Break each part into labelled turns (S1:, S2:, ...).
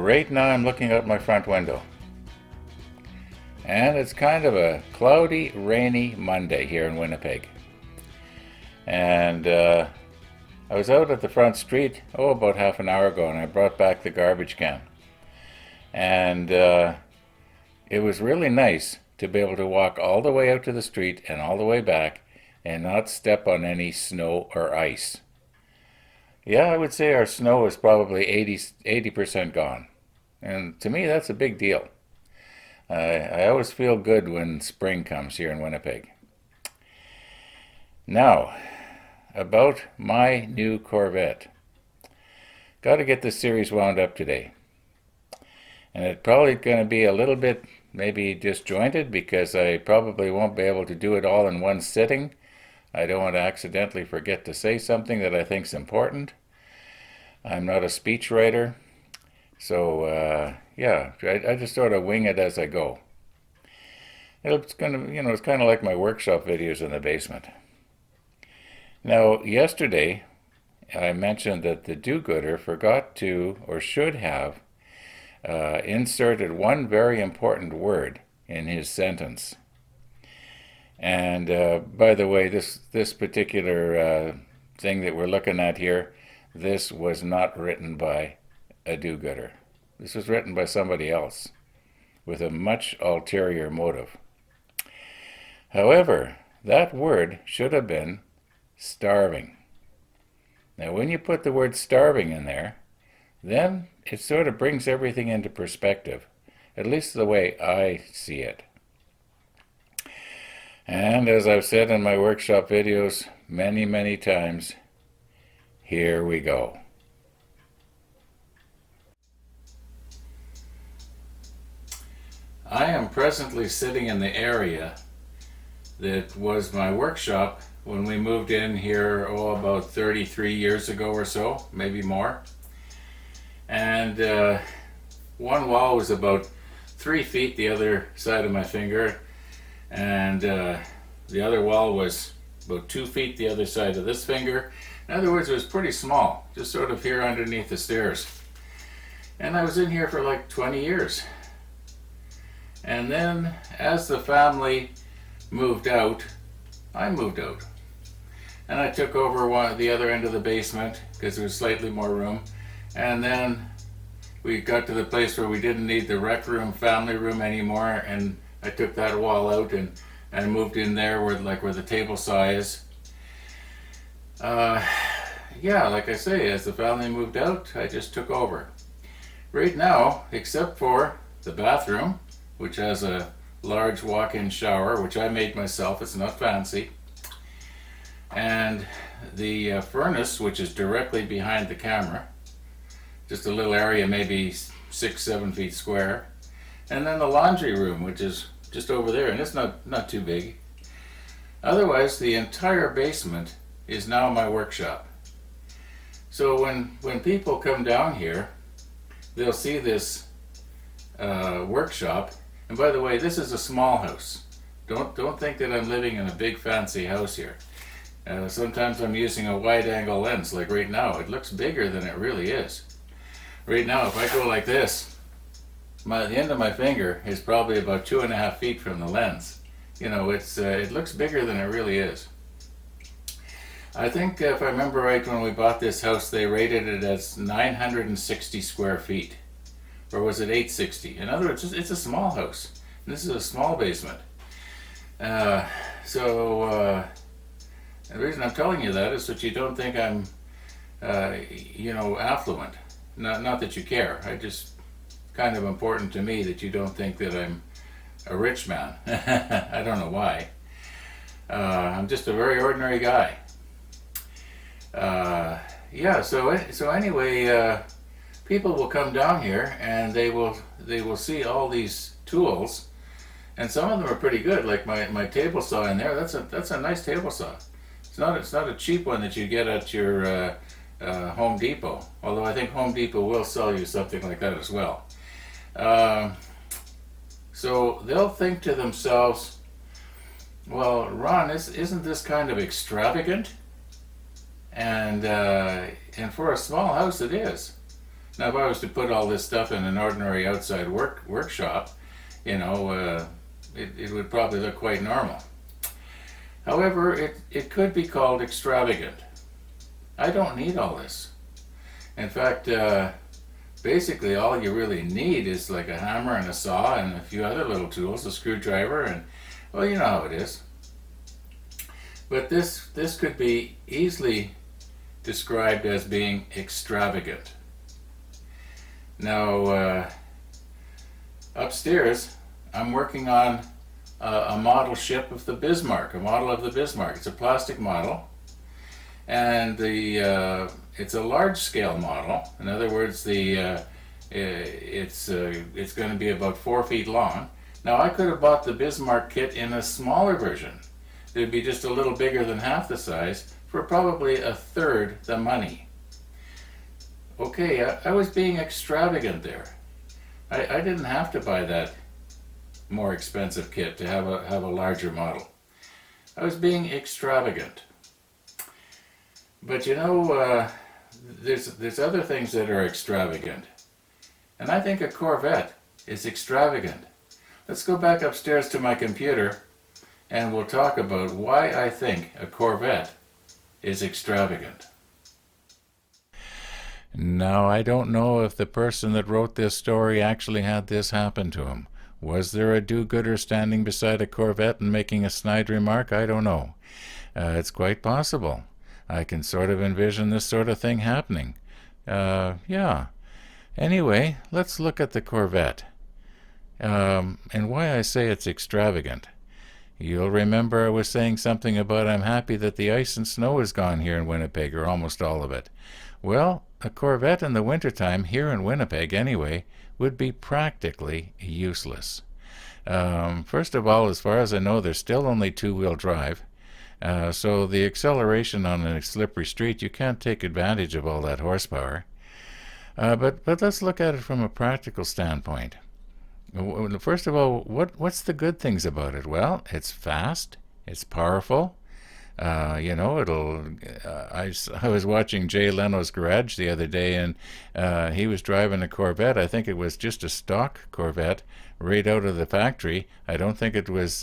S1: Right now I'm looking out my front window. And it's kind of a cloudy, rainy Monday here in Winnipeg. And I was out at the front street, about half an hour ago, and I brought back the garbage can. And it was really nice to be able to walk all the way out to the street and all the way back and not step on any snow or ice. Yeah, I would say our snow is probably 80% gone. And to me, that's a big deal. I always feel good when spring comes here in Winnipeg. Now, about my new Corvette. Got to get this series wound up today. And it's probably going to be a little bit maybe disjointed because I probably won't be able to do it all in one sitting. I don't want to accidentally forget to say something that I think is important. I'm not a speech writer. So, yeah, I just sort of wing it as I go. It's kind of, it's kind of like my workshop videos in the basement. Now, yesterday, I mentioned that the do-gooder forgot to, or should have, inserted one very important word in his sentence. And by the way, this particular thing that we're looking at here, this was not written by a do-gooder. This was written by somebody else with a much ulterior motive. However, that word should have been starving. Now, when you put the word starving in there, then it sort of brings everything into perspective, at least the way I see it. And as I've said in my workshop videos many, many times, here we go. I am presently sitting in the area that was my workshop when we moved in here, about 33 years ago or so, maybe more. And one wall was about 3 feet the other side of my finger, and the other wall was about 2 feet the other side of this finger. In other words, it was pretty small, just sort of here underneath the stairs. And I was in here for like 20 years. And then, as the family moved out, I moved out. And I took over the other end of the basement because there was slightly more room. And then we got to the place where we didn't need the rec room, family room anymore, and I took that wall out and moved in there where the table saw is. Yeah, like I say, as the family moved out, I just took over. Right now, except for the bathroom, which has a large walk-in shower, which I made myself, it's not fancy, and the furnace, which is directly behind the camera, just a little area, maybe 6-7 feet square, and then the laundry room, which is just over there, and it's not too big. Otherwise, the entire basement is now my workshop. So when people come down here, they'll see this workshop. And by the way, this is a small house. Don't think that I'm living in a big fancy house here. Sometimes I'm using a wide-angle lens, like right now. It looks bigger than it really is. Right now, if I go like this, the end of my finger is probably about 2.5 feet from the lens. It looks bigger than it really is. I think if I remember right, when we bought this house, they rated it as 960 square feet. Or was it 860? In other words, it's a small house. And this is a small basement. So the reason I'm telling you that is that you don't think I'm, affluent. Not that you care. I just kind of important to me that you don't think that I'm a rich man. I don't know why. I'm just a very ordinary guy. Yeah. So anyway. People will come down here and they will see all these tools, and some of them are pretty good. Like my table saw in there. That's a nice table saw. It's not a cheap one that you get at your Home Depot. Although I think Home Depot will sell you something like that as well. So they'll think to themselves, "Well, Ron, isn't this kind of extravagant?" And for a small house, it is. Now, if I was to put all this stuff in an ordinary outside workshop, it would probably look quite normal. However, it could be called extravagant. I don't need all this. In fact, basically all you really need is like a hammer and a saw and a few other little tools, a screwdriver, and, well, you know how it is. But this could be easily described as being extravagant. Now, upstairs, I'm working on a model ship of the Bismarck, a model of the Bismarck. It's a plastic model, and it's a large-scale model. In other words, it's going to be about 4 feet long. Now, I could have bought the Bismarck kit in a smaller version. It would be just a little bigger than half the size for probably a third the money. Okay, I was being extravagant there. I didn't have to buy that more expensive kit to have a larger model. I was being extravagant. But there's other things that are extravagant. And I think a Corvette is extravagant. Let's go back upstairs to my computer and we'll talk about why I think a Corvette is extravagant. Now, I don't know if the person that wrote this story actually had this happen to him. Was there a do-gooder standing beside a Corvette and making a snide remark? I don't know. It's quite possible. I can sort of envision this sort of thing happening. Yeah. Anyway, let's look at the Corvette. And why I say it's extravagant. You'll remember I was saying something about I'm happy that the ice and snow is gone here in Winnipeg, or almost all of it. Well, a Corvette in the wintertime, here in Winnipeg anyway, would be practically useless. First of all, as far as I know, there's still only two-wheel drive. So the acceleration on a slippery street, you can't take advantage of all that horsepower. But let's look at it from a practical standpoint. First of all, what's the good things about it? Well, it's fast, it's powerful. I was watching Jay Leno's Garage the other day, and he was driving a Corvette. I think it was just a stock Corvette right out of the factory. I don't think it was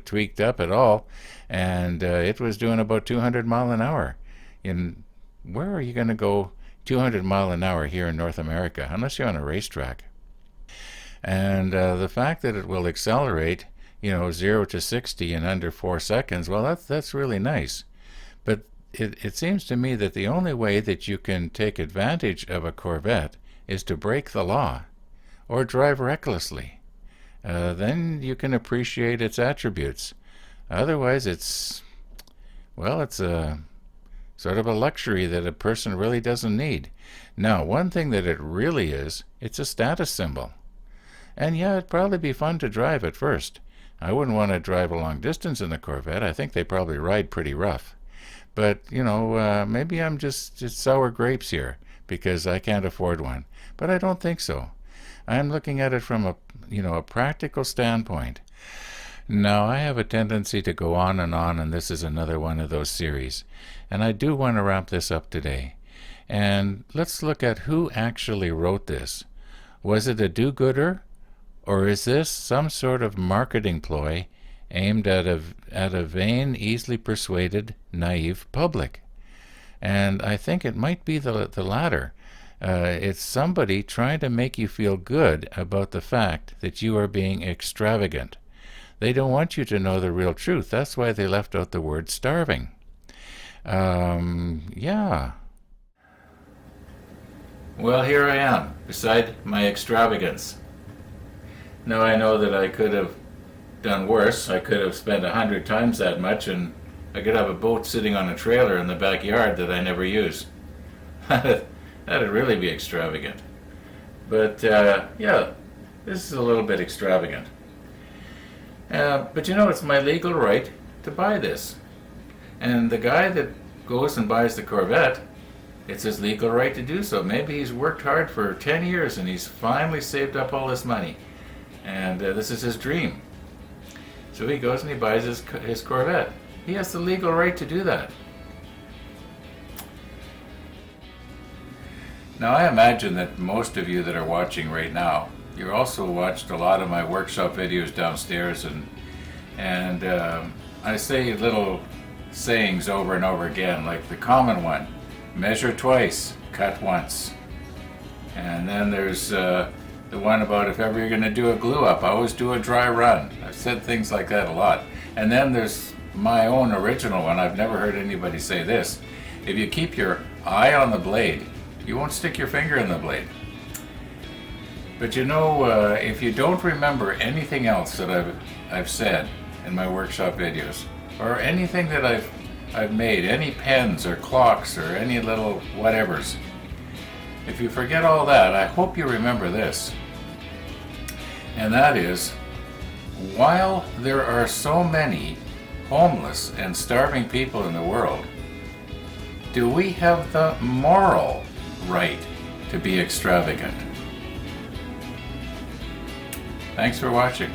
S1: tweaked up at all, and it was doing about 200 mile an hour. And where are you going to go 200 mile an hour here in North America, unless you're on a racetrack? And the fact that it will accelerate 0 to 60 in under 4 seconds, well, that's really nice. But it seems to me that the only way that you can take advantage of a Corvette is to break the law or drive recklessly. Then you can appreciate its attributes. Otherwise, it's a sort of a luxury that a person really doesn't need. Now, one thing that it really is, it's a status symbol. And yeah, it'd probably be fun to drive at first. I wouldn't want to drive a long distance in a Corvette. I think they probably ride pretty rough. But, maybe I'm just sour grapes here because I can't afford one. But I don't think so. I'm looking at it from a practical standpoint. Now, I have a tendency to go on, and this is another one of those series. And I do want to wrap this up today. And let's look at who actually wrote this. Was it a do-gooder? Or is this some sort of marketing ploy aimed at a vain, easily persuaded, naive public? And I think it might be the latter. It's somebody trying to make you feel good about the fact that you are being extravagant. They don't want you to know the real truth. That's why they left out the word starving. Yeah. Well, here I am, beside my extravagance. Now, I know that I could have done worse. I could have spent 100 times that much, and I could have a boat sitting on a trailer in the backyard that I never use. That'd really be extravagant. But, yeah, this is a little bit extravagant. But it's my legal right to buy this. And the guy that goes and buys the Corvette, it's his legal right to do so. Maybe he's worked hard for 10 years and he's finally saved up all this money. And this is his dream. So he goes and he buys his Corvette. He has the legal right to do that. Now I imagine that most of you that are watching right now, you also watched a lot of my workshop videos downstairs, and I say little sayings over and over again, like the common one, measure twice, cut once. And then there's the one about if ever you're going to do a glue up, always do a dry run. I've said things like that a lot. And then there's my own original one. I've never heard anybody say this. If you keep your eye on the blade, you won't stick your finger in the blade. But you know, if you don't remember anything else that I've said in my workshop videos, or anything that I've made, any pens or clocks or any little whatevers, if you forget all that, I hope you remember this. And that is, while there are so many homeless and starving people in the world, do we have the moral right to be extravagant? Thanks for watching.